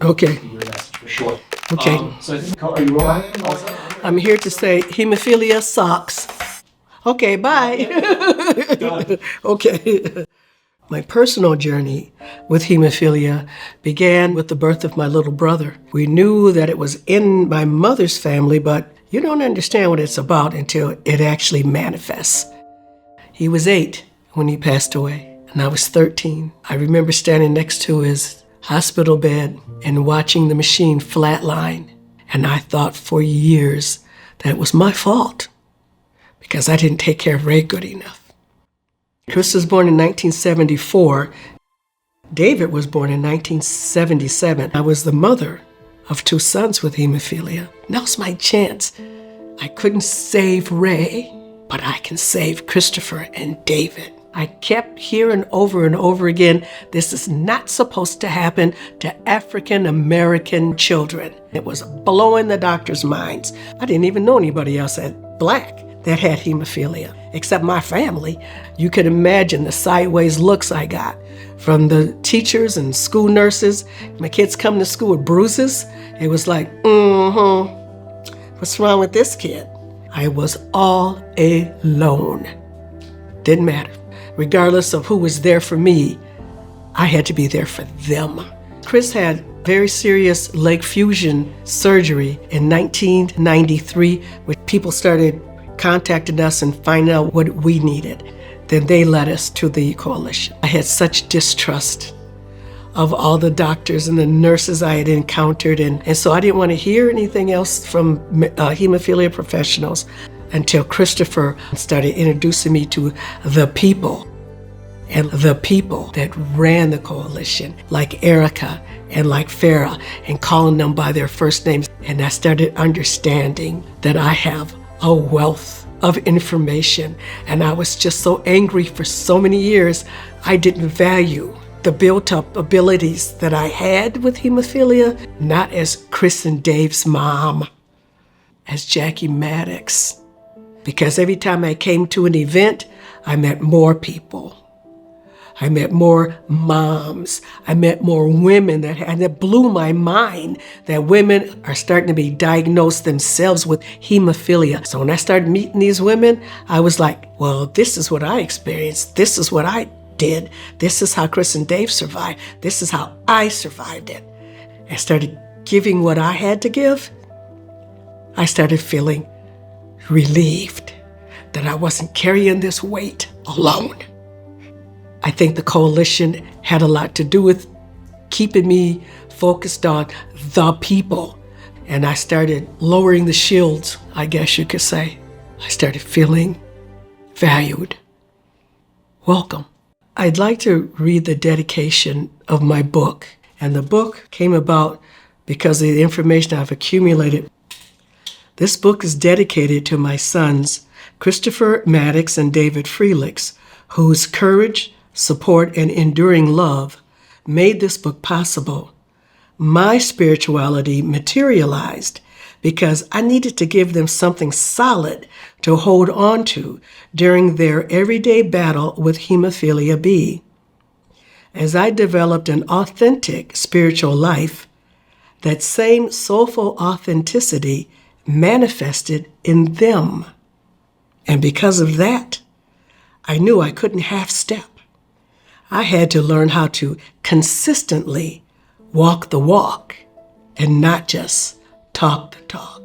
Okay. Your message for sure. Okay. So I think, are you rolling also? I'm here to say hemophilia sucks. Okay, bye. Got it. Okay. My personal journey with hemophilia began with the birth of my little brother. We knew that it was in my mother's family, but you don't understand what it's about until it actually manifests. He was 8 when he passed away, and I was 13. I remember standing next to his hospital bed and watching the machine flatline, and I thought for years that it was my fault because I didn't take care of Ray good enough. Chris was born in 1974. David was born in 1977. I was the mother of 2 sons with hemophilia. Now's my chance. I couldn't save Ray, but I can save Christopher and David. I kept hearing over and over again, this is not supposed to happen to African American children. It was blowing the doctors' minds. I didn't even know anybody else black that had hemophilia, except my family. You can imagine the sideways looks I got from the teachers and school nurses. My kids come to school with bruises. It was like, what's wrong with this kid? I was all alone. Didn't matter. Regardless of who was there for me, I had to be there for them. Chris had very serious leg fusion surgery in 1993, when people started contacting us and finding out what we needed. Then they led us to the coalition. I had such distrust of all the doctors and the nurses I had encountered, and so I didn't want to hear anything else from hemophilia professionals until Christopher started introducing me to the people, and the people that ran the coalition, like Erica and like Farah, and calling them by their first names. And I started understanding that I have a wealth of information, and I was just so angry for so many years. I didn't value the built-up abilities that I had with hemophilia, not as Chris and Dave's mom, as Jacqui Maddix. Because every time I came to an event, I met more people. I met more moms. I met more women and it blew my mind that women are starting to be diagnosed themselves with hemophilia. So when I started meeting these women, I was like, well, this is what I experienced. This is what I did. This is how Chris and Dave survived. This is how I survived it. I started giving what I had to give. I started feeling relieved that I wasn't carrying this weight alone. I think the coalition had a lot to do with keeping me focused on the people. And I started lowering the shields, I guess you could say. I started feeling valued. Welcome. I'd like to read the dedication of my book. And the book came about because of the information I've accumulated. This book is dedicated to my sons, Christopher Maddix and David Freelix, whose courage, support, and enduring love made this book possible. My spirituality materialized because I needed to give them something solid to hold on to during their everyday battle with hemophilia B. As I developed an authentic spiritual life, that same soulful authenticity manifested in them. And because of that, I knew I couldn't half-step. I had to learn how to consistently walk the walk and not just talk the talk.